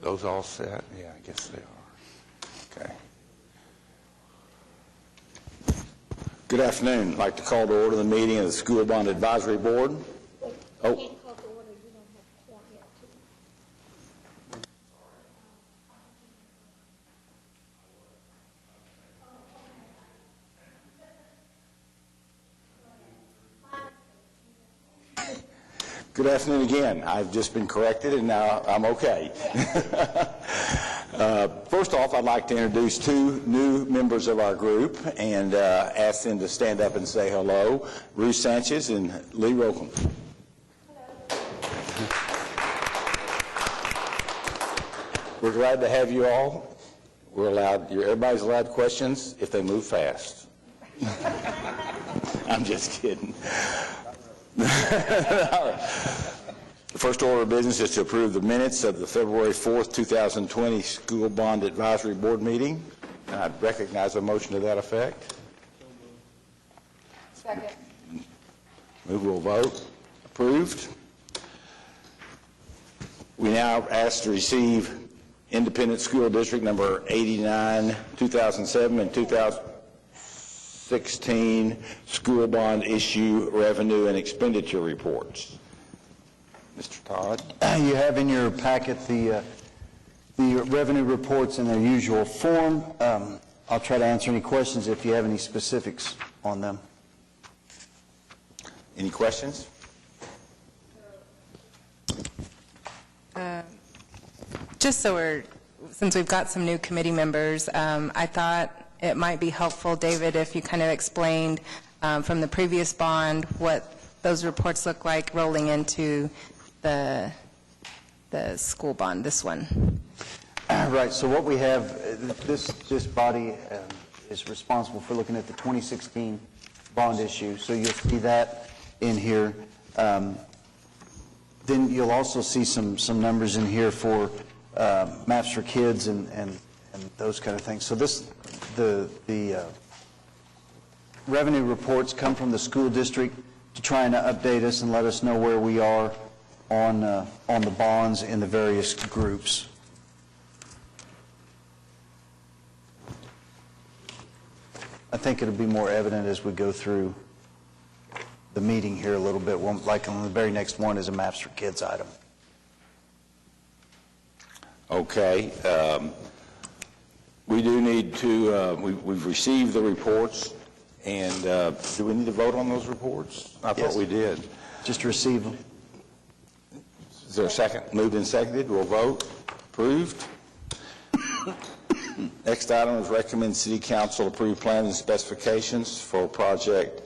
Those all set? Yeah, I guess they are. Okay. Good afternoon. I'd like to call to order the meeting of the School Bond Advisory Board. Oh. Good afternoon again. I've just been corrected and now I'm okay. First off, I'd like to introduce two new members of our group and ask them to stand up and say hello. Ruth Sanchez and Lee Rokem. We're glad to have you all. Everybody's allowed questions if they move fast. I'm just kidding. The first order of business is to approve the minutes of the February 4th, 2020 School Bond Advisory Board meeting. And I'd recognize a motion to that effect. Second. Move, will vote. Approved. We now ask to receive Independent School District number 89, 2007 and 2016 school bond issue revenue and expenditure reports. Mr. Todd. You have in your packet the revenue reports in their usual form. I'll try to answer any questions if you have any specifics on them. Any questions? Just since we've got some new committee members, I thought it might be helpful, David, if you kind of explained from the previous bond what those reports look like rolling into the school bond, this one. Right, so what we have, this body is responsible for looking at the 2016 bond issue, so you'll see that in here. Then you'll also see some numbers in here for maps for kids and those kind of things. So the revenue reports come from the school district to try and update us and let us know where we are on the bonds in the various groups. I think it'll be more evident as we go through the meeting here a little bit. Like on the very next one is a Maps for Kids item. Okay. We do need to, we've received the reports, and do we need to vote on those reports? I thought we did. Just receive them. Is there a second? Moved and seconded. We'll vote. Approved. Next item is recommend City Council approve plans and specifications for project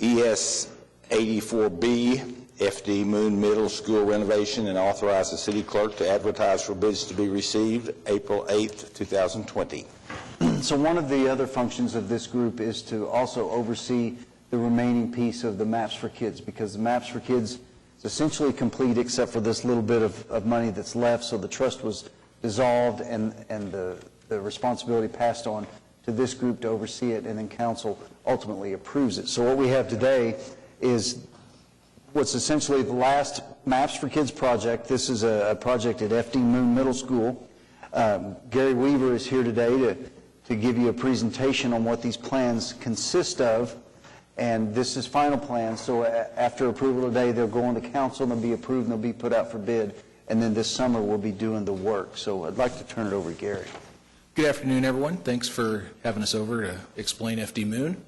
ES 84B FD Moon Middle School renovation and authorize the city clerk to advertise for bids to be received April 8th, 2020. So one of the other functions of this group is to also oversee the remaining piece of the Maps for Kids, because the Maps for Kids is essentially complete except for this little bit of money that's left. So the trust was dissolved and the responsibility passed on to this group to oversee it, and then council ultimately approves it. So what we have today is what's essentially the last Maps for Kids project. This is a project at FD Moon Middle School. Gary Weaver is here today to give you a presentation on what these plans consist of, and this is final plans. So after approval today, they'll go on to council and they'll be approved and they'll be put out for bid, and then this summer we'll be doing the work. So I'd like to turn it over to Gary. Good afternoon, everyone. Thanks for having us over to explain FD Moon.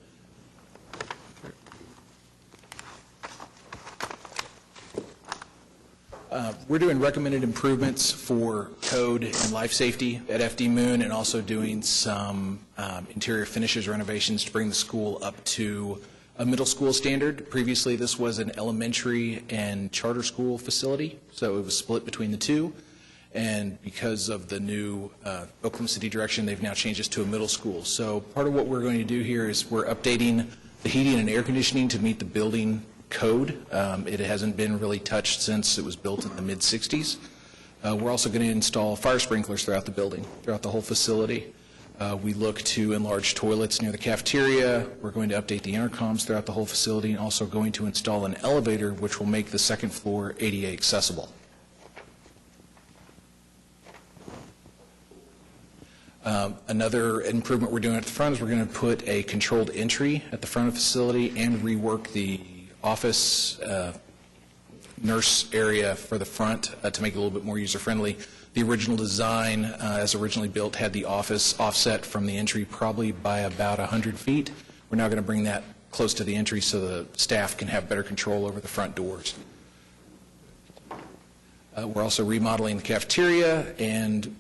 We're doing recommended improvements for code and life safety at FD Moon, and also doing some interior finishes renovations to bring the school up to a middle school standard. Previously, this was an elementary and charter school facility, so it was split between the two. And because of the new Oklahoma City direction, they've now changed us to a middle school. So part of what we're going to do here is we're updating the heating and air conditioning to meet the building code. It hasn't been really touched since it was built in the mid-60s. We're also going to install fire sprinklers throughout the building, throughout the whole facility. We look to enlarge toilets near the cafeteria. We're going to update the intercoms throughout the whole facility, and also going to install an elevator which will make the second floor ADA accessible. Another improvement we're doing at the front is we're going to put a controlled entry at the front of the facility and rework the office nurse area for the front to make it a little bit more user-friendly. The original design, as originally built, had the office offset from the entry probably by about 100 feet. We're now going to bring that close to the entry so the staff can have better control over the front doors. We're also remodeling the cafeteria and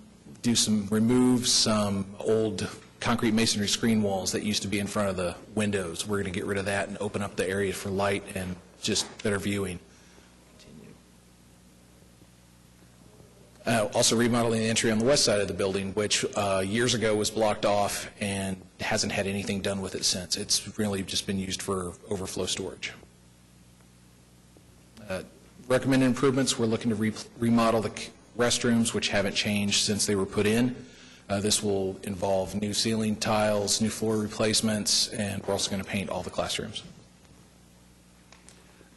remove some old concrete masonry screen walls that used to be in front of the windows. We're going to get rid of that and open up the area for light and just better viewing. Also remodeling the entry on the west side of the building, which years ago was blocked off and hasn't had anything done with it since. It's really just been used for overflow storage. Recommended improvements, we're looking to remodel the restrooms, which haven't changed since they were put in. This will involve new ceiling tiles, new floor replacements, and we're also going to paint all the classrooms.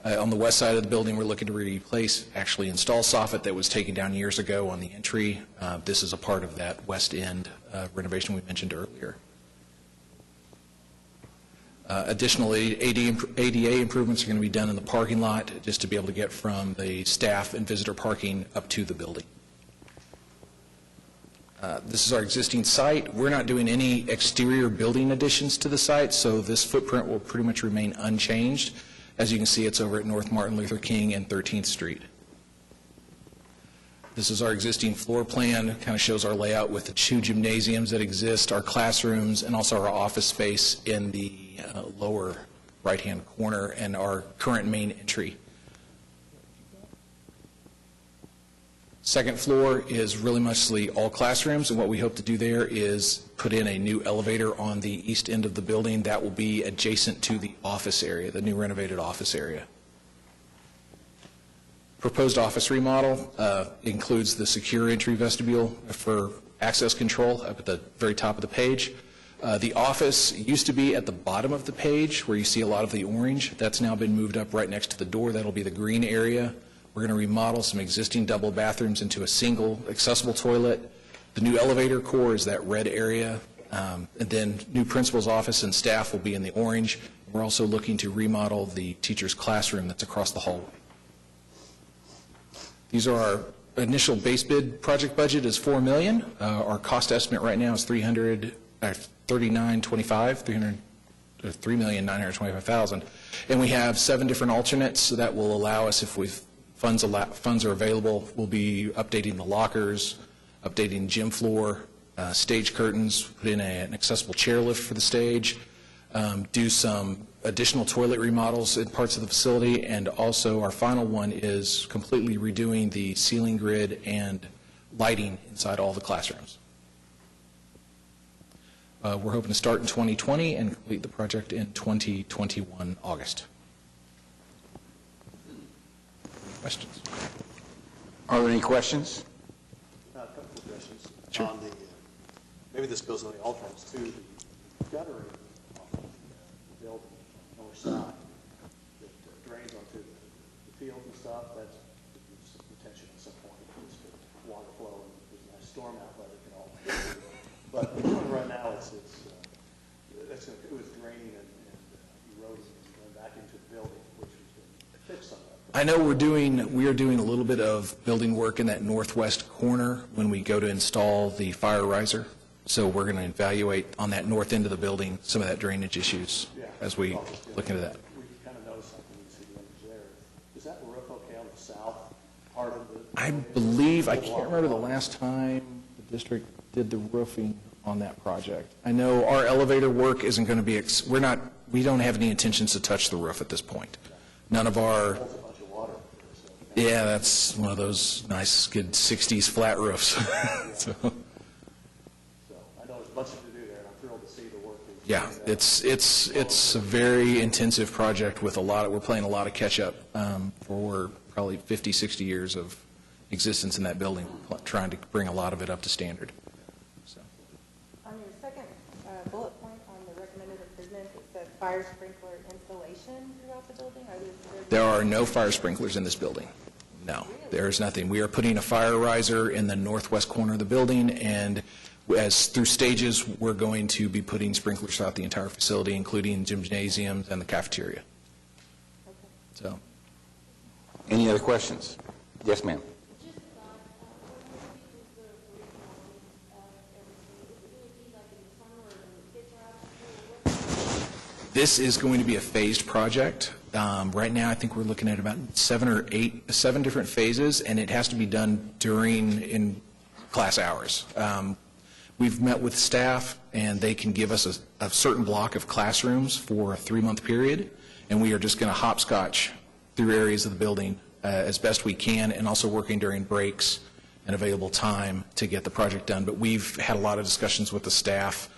On the west side of the building, we're looking to actually install soffit that was taken down years ago on the entry. This is a part of that west end renovation we mentioned earlier. Additionally, ADA improvements are going to be done in the parking lot just to be able to get from the staff and visitor parking up to the building. This is our existing site. We're not doing any exterior building additions to the site, so this footprint will pretty much remain unchanged. As you can see, it's over at North Martin Luther King and 13th Street. This is our existing floor plan. It kind of shows our layout with the 2 gymnasiums that exist, our classrooms, and also our office space in the lower right-hand corner and our current main entry. Second floor is really mostly all classrooms, and what we hope to do there is put in a new elevator on the east end of the building that will be adjacent to the office area, the new renovated office area. Proposed office remodel includes the secure entry vestibule for access control up at the very top of the page. The office used to be at the bottom of the page where you see a lot of the orange. That's now been moved up right next to the door. That'll be the green area. We're going to remodel some existing double bathrooms into a single accessible toilet. The new elevator core is that red area. And then new principal's office and staff will be in the orange. We're also looking to remodel the teacher's classroom that's across the hallway. These are our initial base bid project budget is $4 million. Our cost estimate right now is $3,925,000. And we have 7 different alternates that will allow us, if funds are available, we'll be updating the lockers, updating gym floor, stage curtains, put in an accessible chairlift for the stage, do some additional toilet remodels in parts of the facility, and also our final one is completely redoing the ceiling grid and lighting inside all the classrooms. We're hoping to start in 2020 and complete the project in 2021 August. Questions? Are there any questions? A couple of questions. Sure. On the, maybe this goes on the alternates too, the guttering on the building north side that drains onto the field and stuff, that's retention at some point, just the water flow and there's a nice storm outlet it can all. But right now it was draining and eroding and going back into the building, which was going to fix some of that. I know we are doing a little bit of building work in that northwest corner when we go to install the fire riser. So we're going to evaluate on that north end of the building some of that drainage issues as we look into that. We kind of noticed something when you see the image there. Is that roof okay on the south part of the? I believe, I can't remember the last time the district did the roofing on that project. I know our elevator work isn't going to be, we don't have any intentions to touch the roof at this point. None of our, yeah, that's one of those nice, good 60s flat roofs. So I know there's much to do there, and I'm thrilled to see the work. Yeah, it's a very intensive project with we're playing a lot of catch up for probably 50, 60 years of existence in that building, trying to bring a lot of it up to standard. So. On your second bullet point on the recommended improvements, it said fire sprinkler installation throughout the building. There are no fire sprinklers in this building. No, there is nothing. We are putting a fire riser in the northwest corner of the building, and As through stages, we're going to be putting sprinklers throughout the entire facility, including gymnasiums and the cafeteria. So, Any other questions? Yes, ma'am. this is going to be a phased project. Right now, I think we're looking at about 7 different phases, and it has to be done in class hours. We've met with staff, and they can give us a certain block of classrooms for a 3-month period, and we are just going to hopscotch through areas of the building as best we can, and also working during breaks and available time to get the project done. But we've had a lot of discussions with the staff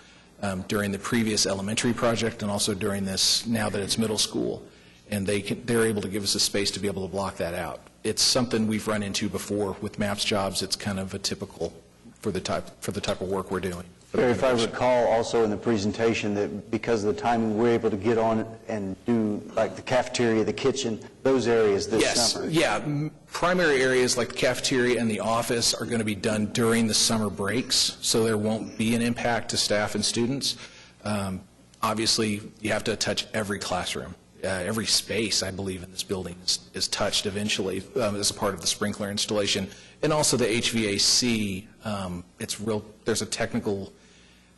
during the previous elementary project and also during this, now that it's middle school, and they're able to give us a space to be able to block that out. It's something we've run into before with MAPS jobs. It's kind of a typical for the type of work we're doing. Barry, if I recall also in the presentation that because of the timing, we're able to get on and do like the cafeteria, the kitchen, those areas this summer. Yeah. Primary areas like the cafeteria and the office are going to be done during the summer breaks, so there won't be an impact to staff and students. Obviously, you have to touch every classroom. Every space, I believe, in this building is touched eventually as a part of the sprinkler installation. And also the HVAC, there's a technical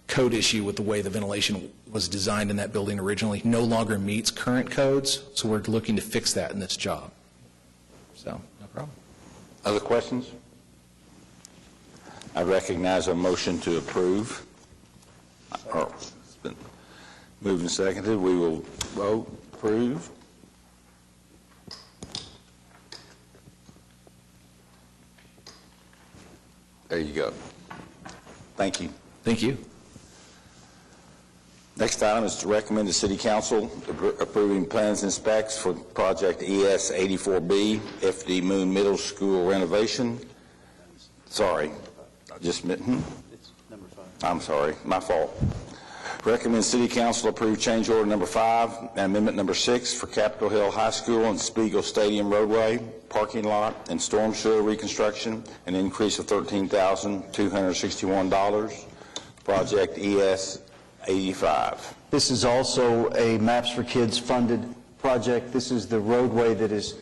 code issue with the way the ventilation was designed in that building originally. No longer meets current codes, so we're looking to fix that in this job. So, no problem. Other questions? I recognize a motion to approve. It's been moved and seconded. We will vote. Approve. There you go. Thank you. Thank you. Next item is to recommend the City Council approving plans and specs for project ES 84B, FD Moon Middle School renovation. Sorry, It's number 5. I'm sorry, my fault. Recommend City Council approve change order number 5 and amendment number 6 for Capitol Hill High School and Spiegel Stadium roadway, parking lot, and storm sewer reconstruction, an increase of $13,261. Project ES 85. This is also a Maps for Kids funded project. This is the roadway that is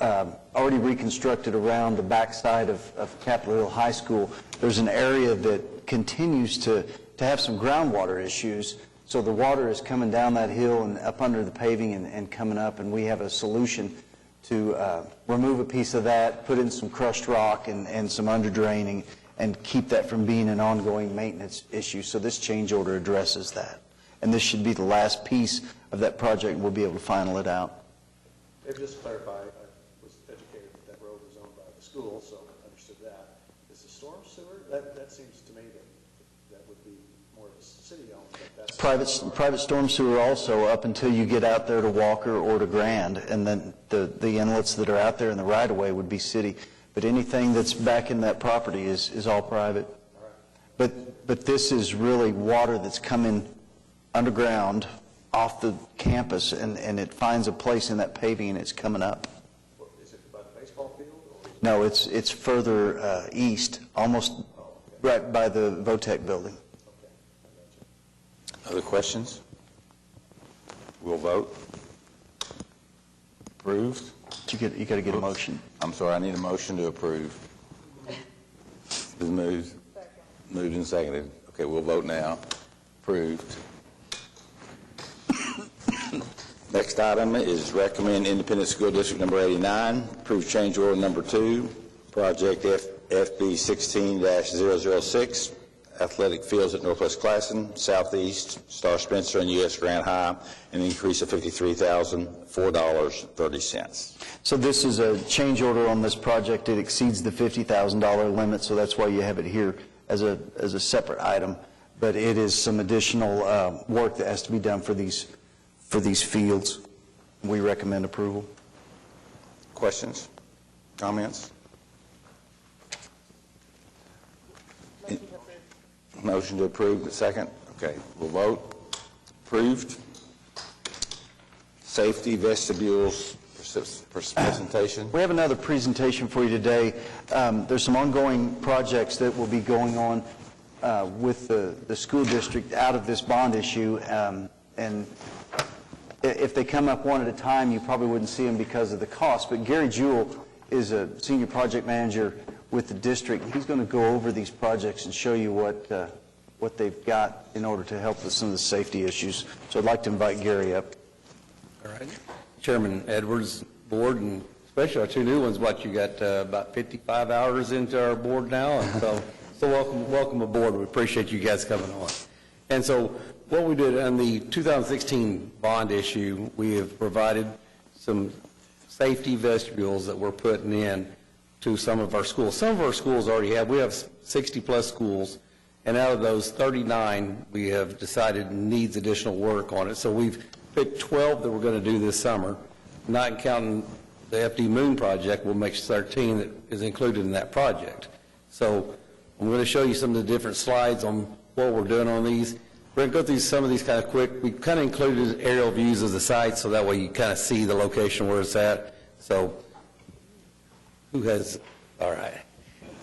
already reconstructed around the backside of Capitol Hill High School. There's an area that continues to have some groundwater issues, so the water is coming down that hill and up under the paving and coming up, and we have a solution to remove a piece of that, put in some crushed rock and some underdraining, and keep that from being an ongoing maintenance issue. So this change order addresses that. And this should be the last piece of that project, and we'll be able to final it out. Maybe just to clarify, I was educated that road was owned by the school, so I understood that. Is the storm sewer, that seems to me that would be more of a city-owned, but that's... Private storm sewer also up until you get out there to Walker or to Grand, and then the inlets that are out there in the right-of-way would be city. But anything that's back in that property is all private. But this is really water that's coming underground off the campus, and it finds a place in that paving, and it's coming up. Is it by the baseball field? Or No, it's further east, almost right by the Votech building. Other questions? We'll vote. Approved. You got to get a motion. I'm sorry, I need a motion to approve. Is moved? Moved and seconded. Okay, we'll vote now. Approved. Next item is recommend Independent School District number 89, approve change order number 2, project FB 16-006, athletic fields at Northwest Classen, Southeast, Star Spencer, and U.S. Grand High, an increase of $53,004.30. So this is a change order on this project. It exceeds the $50,000 limit, so that's why you have it here as a separate item. But it is some additional work that has to be done for these fields. We recommend approval. Questions? Comments? Motion to approve, second? Okay, we'll vote. Approved. Safety vestibules presentation. We have another presentation for you today. There's some ongoing projects that will be going on with the school district out of this bond issue, and if they come up one at a time, you probably wouldn't see them because of the cost. But Gary Jewell is a senior project manager with the district. He's going to go over these projects and show you what they've got in order to help with some of the safety issues. So I'd like to invite Gary up. All right. Chairman Edwards, board, and especially our two new ones, you got about 55 hours into our board now, and so welcome aboard. We appreciate you guys coming on. And so what we did on the 2016 bond issue, we have provided some safety vestibules that we're putting in to some of our schools. Some of our schools already have. We have 60-plus schools, and out of those, 39 we have decided needs additional work on it. So we've picked 12 that we're going to do this summer, not counting the FD Moon project. We'll make 13 that is included in that project. So I'm going to show you some of the different slides on what we're doing on these. We're going to go through some of these kind of quick. We kind of included aerial views of the site, so that way you kind of see the location where it's at. So who has, all right.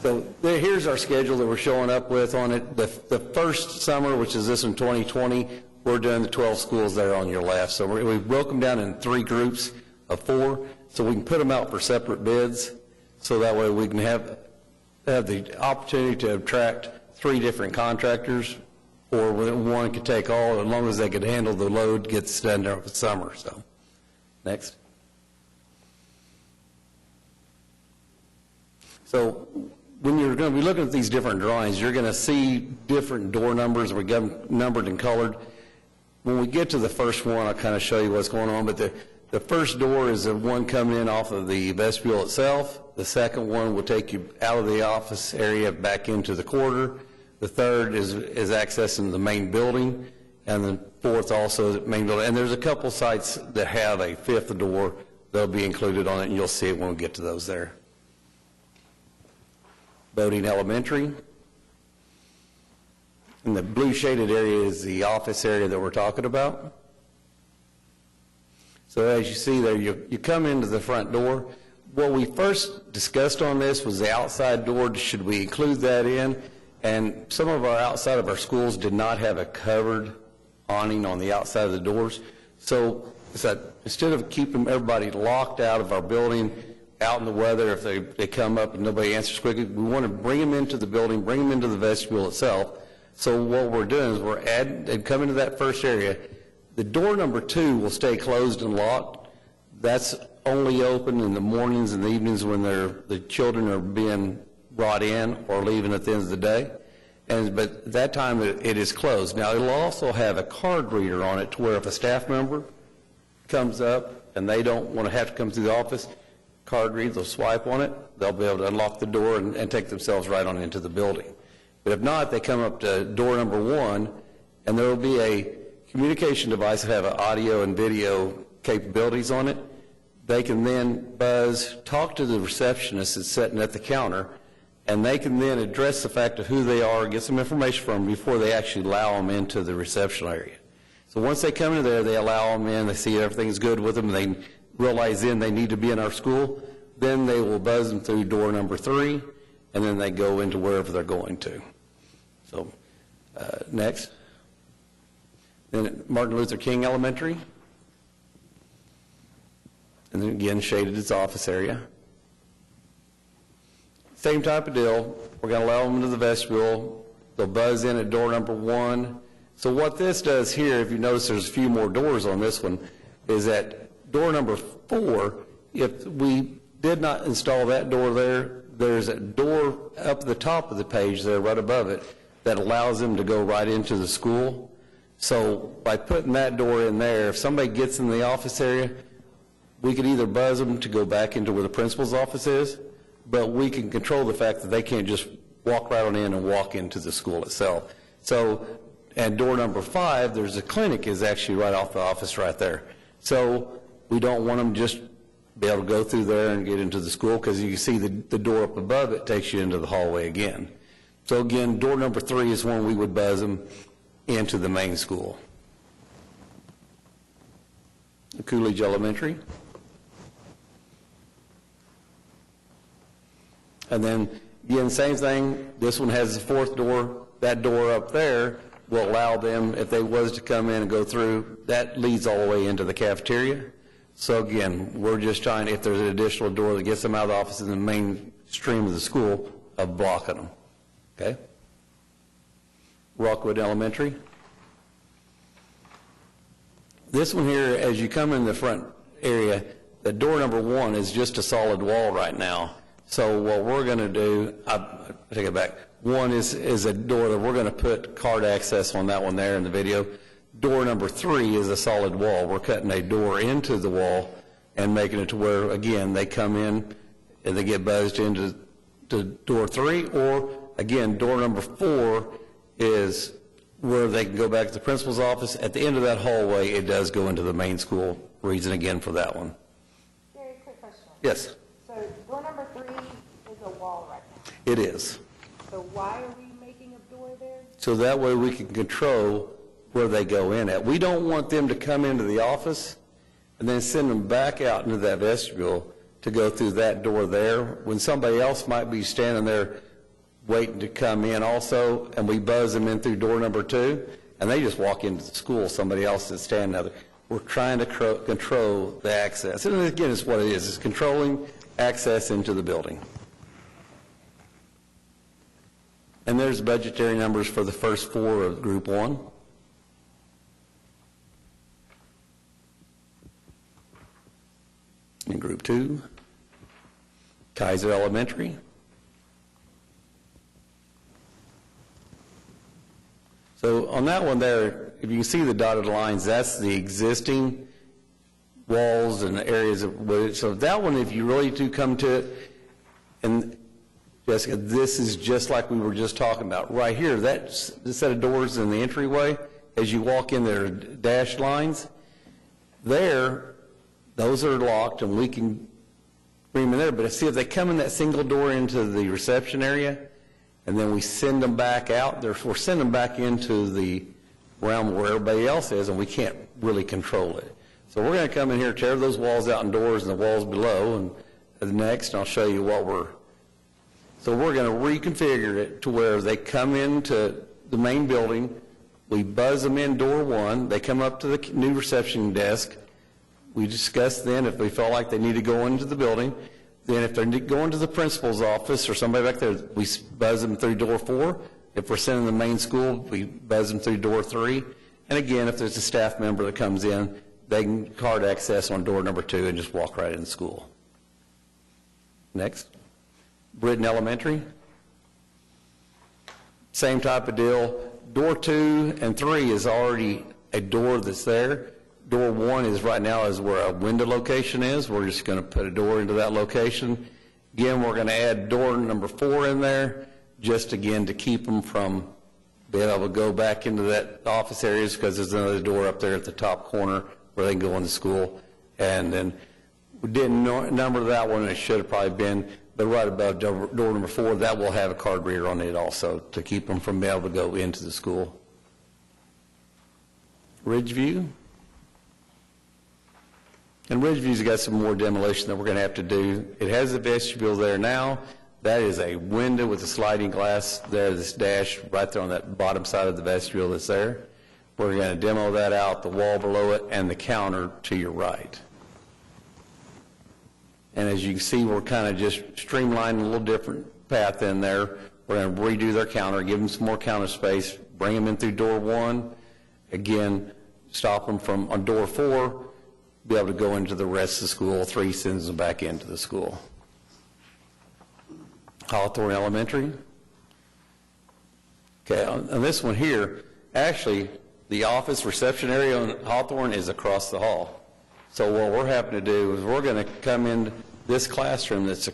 So here's our schedule that we're showing up with on it. The first summer, which is this in 2020, we're doing the 12 schools there on your left. So we've broken them down in 3 groups of 4, so we can put them out for separate bids, so that way we can have the opportunity to attract 3 different contractors, or one could take all, as long as they could handle the load gets done during the summer. So, next. So, when you're going to be looking at these different drawings, you're going to see different door numbers. We got them numbered and colored. When we get to the first one, I'll kind of show you what's going on. But the first door is the one coming in off of the vestibule itself. The second one will take you out of the office area back into the corridor. The third is accessing the main building, and the fourth also the main building. And there's a couple sites that have a 5th door. They'll be included on it, and you'll see it when we get to those there. Boating Elementary. And the blue shaded area is the office area that we're talking about. So as you see there, you come into the front door. What we first discussed on this was the outside door. Should we include that in? And some of our outside of our schools did not have a covered awning on the outside of the doors. So instead of keeping everybody locked out of our building, out in the weather, if they come up and nobody answers quickly, we want to bring them into the building, bring them into the vestibule itself. So what we're doing is we're adding and coming to that first area. The door number 2 will stay closed and locked. That's only open in the mornings and the evenings when the children are being brought in or leaving at the end of the day. But at that time it is closed. Now it'll also have a card reader on it to where if a staff member comes up and they don't want to have to come through the office, card reader, they'll swipe on it, they'll be able to unlock the door and take themselves right on into the building. But if not, they come up to door number 1, and there will be a communication device that have an audio and video capabilities on it. They can then buzz, talk to the receptionist that's sitting at the counter, and they can then address the fact of who they are, get some information from them before they actually allow them into the reception area. So once they come in there, they allow them in, they see everything's good with them, they realize then they need to be in our school, then they will buzz them through door number 3, and then they go into wherever they're going to. So, next. Then at Martin Luther King Elementary. And then again, shaded its office area. Same type of deal. We're going to allow them into the vestibule. They'll buzz in at door number 1. So what this does here, if you notice there's a few more doors on this one, is that door number 4, if we did not install that door there, there's a door up the top of the page there, right above it, that allows them to go right into the school. So by putting that door in there, if somebody gets in the office area, we could either buzz them to go back into where the principal's office is, but we can control the fact that they can't just walk right on in and walk into the school itself. So, and door number 5, there's a clinic is actually right off the office right there. So we don't want them just be able to go through there and get into the school, because you can see the door up above it takes you into the hallway again. So again, door number 3 is when we would buzz them into the main school. Coolidge Elementary. And then, again, same thing. This one has the 4th door. that door up there will allow them, if they was to come in and go through, that leads all the way into the cafeteria. So again, we're just trying, if there's an additional door that gets them out of the office in the main stream of the school, of blocking them. Okay? Rockwood Elementary. This one here, as you come in the front area, the door number 1 is just a solid wall right now. So what we're going to do, I take it back. 1 is a door that we're going to put card access on that one there in the video. Door number 3 is a solid wall. We're cutting a door into the wall and making it to where, again, they come in and they get buzzed into door 3, or again, door number 4 is where they can go back to the principal's office. At the end of that hallway, it does go into the main school. Reason again for that one. Very quick question. Yes, So door number 3 is a wall right now. it is. So why are we making a door there? So that way we can control where they go in at. We don't want them to come into the office and then send them back out into that vestibule to go through that door there, when somebody else might be standing there waiting to come in also, and we buzz them in through door number 2, and they just walk into the school, somebody else is standing there. We're trying to control the access. And again, it's what it is. It's controlling access into the building. And there's budgetary numbers for the first 4 of Group 1. In Group 2, Kaiser Elementary. So on that one there, if you can see the dotted lines, that's the existing walls and areas of, so that one, if you really do come to it, and Jessica, this is just like we were just talking about. Right here, that set of doors in the entryway, as you walk in there, dashed lines, there, those are locked and we can bring them in there. But see, if they come in that single door into the reception area, and then we send them back out, we're sending them back into the realm where everybody else is, and we can't really control it. So we're going to come in here, tear those walls out and doors and the walls below, and next I'll show you what so we're going to reconfigure it to where they come into the main building, we buzz them in door 1, they come up to the new reception desk, we discuss then if we feel like they need to go into the building. Then if they're going to the principal's office or somebody back there, we buzz them through door 4. If we're sending the main school, we buzz them through door 3. And again, if there's a staff member that comes in, they can card access on door number 2 and just walk right in school. Next. Britton Elementary. Same type of deal. Door 2 and 3 is already a door that's there. Door 1 is right now is where a window location is. We're just going to put a door into that location. Again, we're going to add door number 4 in there, just again to keep them from being able to go back into that office areas, because there's another door up there at the top corner where they can go into school. And then we didn't number that one. It should have probably been, but right above door number 4, that will have a card reader on it also to keep them from being able to go into the school. Ridgeview. And Ridgeview's got some more demolition that we're going to have to do. It has a vestibule there now. That is a window with a sliding glass there that's dashed right there on that bottom side of the vestibule that's there. We're going to demo that out, the wall below it, and the counter to your right. And as you can see, we're kind of just streamlining a little different path in there. We're going to redo their counter, give them some more counter space, bring them in through door 1. Again, stop them from on door 4. Be able to go into the rest of the school. 3 sends them back into the school. Hawthorne Elementary. Okay, on this one here, actually, the office reception area on Hawthorne is across the hall. So what we're having to do is we're going to come in this classroom that's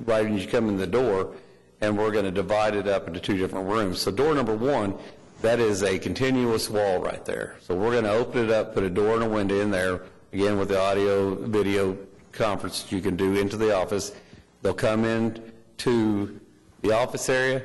right when you come in the door, and we're going to divide it up into 2 different rooms. So door number 1, that is a continuous wall right there. So we're going to open it up, put a door and a window in there. Again, with the audio, video conference that you can do into the office. They'll come in to the office area.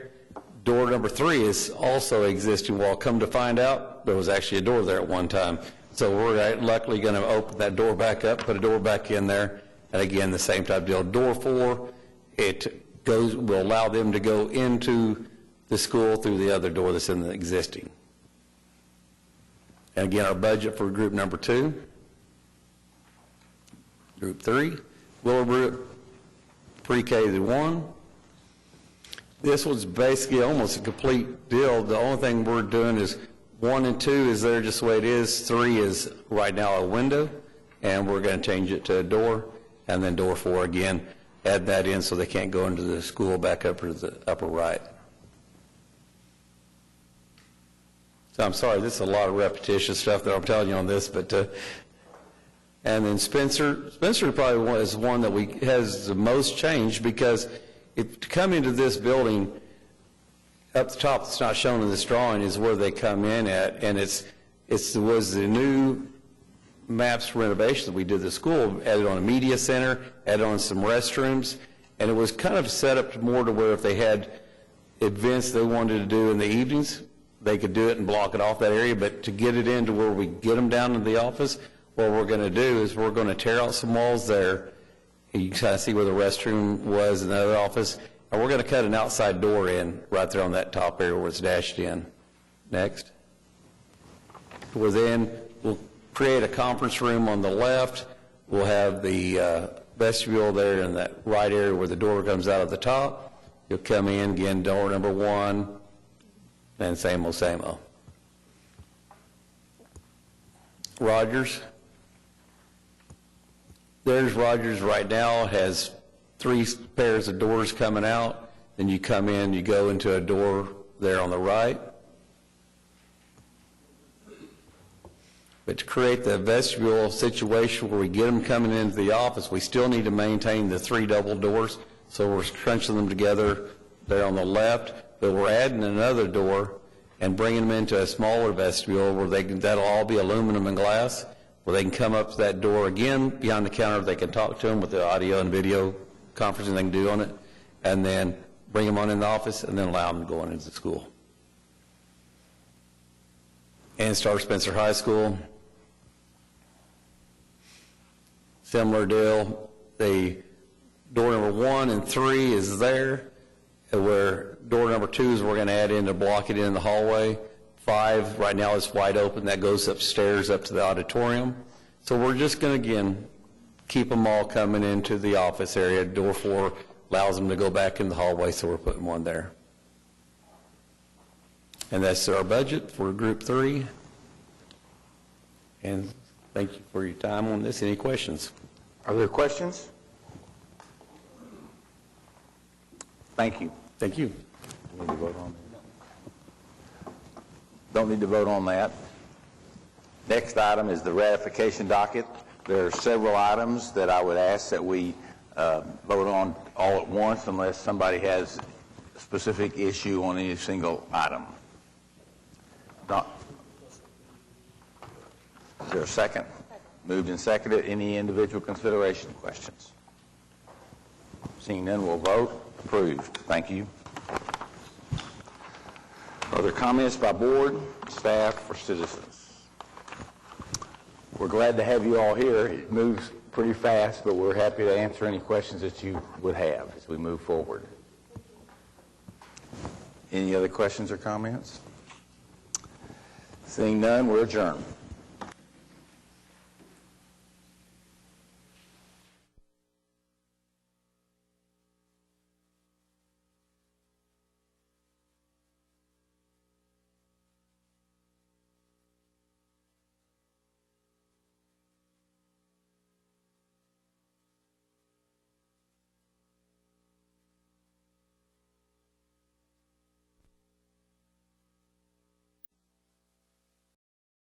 Door number 3 is also an existing wall. Come to find out, there was actually a door there at one time. So we're luckily going to open that door back up, put a door back in there, and again, the same type of deal. Door 4, it will allow them to go into the school through the other door that's in the existing. And again, our budget for group number 2. Group 3, Willowbrook pre-K to 1. This was basically almost a complete deal. The only thing we're doing is 1 and 2 is there just the way it is. 3 is right now a window, and we're going to change it to a door, and then door 4 again, add that in so they can't go into the school back up to the upper right. So I'm sorry, this is a lot of repetitious stuff that I'm telling you on this, but and then Spencer probably is one that has the most change, because if to come into this building, up the top that's not shown in this drawing is where they come in at, and it was the new MAPS renovation that we did at the school, added on a media center, added on some restrooms, and it was kind of set up more to where if they had events they wanted to do in the evenings, they could do it and block it off that area. But to get it into where we get them down to the office, what we're going to do is we're going to tear out some walls there. You can kind of see where the restroom was in the other office, and we're going to cut an outside door in right there on that top area where it's dashed in. Next. We'll create a conference room on the left. We'll have the vestibule there in that right area where the door comes out of the top. You'll come in, again, door number 1, and same old, same old. Rogers. There's Rogers right now, has 3 pairs of doors coming out. Then you come in, you go into a door there on the right. But to create the vestibule situation where we get them coming into the office, we still need to maintain the 3 double doors. So we're crunching them together there on the left, but we're adding another door and bringing them into a smaller vestibule where that'll all be aluminum and glass, where they can come up to that door again behind the counter. They can talk to them with the audio and video conferencing they can do on it, and then bring them on in the office and then allow them to go on into the school. And Star Spencer High School, similar deal. The door number 1 and 3 is there, where door number 2 is we're going to add in to block it in the hallway. 5 right now is wide open. That goes upstairs up to the auditorium. So we're just going to, again, keep them all coming into the office area. Door 4 allows them to go back in the hallway, so we're putting 1 there. And that's our budget for group 3. And thank you for your time on this. Any questions? Are there questions? Thank you. Thank you. Need to vote on that? Don't need to vote on that. Next item is the ratification docket. There are several items that I would ask that we vote on all at once unless somebody has a specific issue on any single item. Is there a second? Moved and seconded. Any individual consideration questions? Seeing none, we'll vote. Approved. Thank you. Are there comments by board, staff, or citizens? We're glad to have you all here. It moves pretty fast, but we're happy to answer any questions that you would have as we move forward. Any other questions or comments? Seeing none, we're adjourned.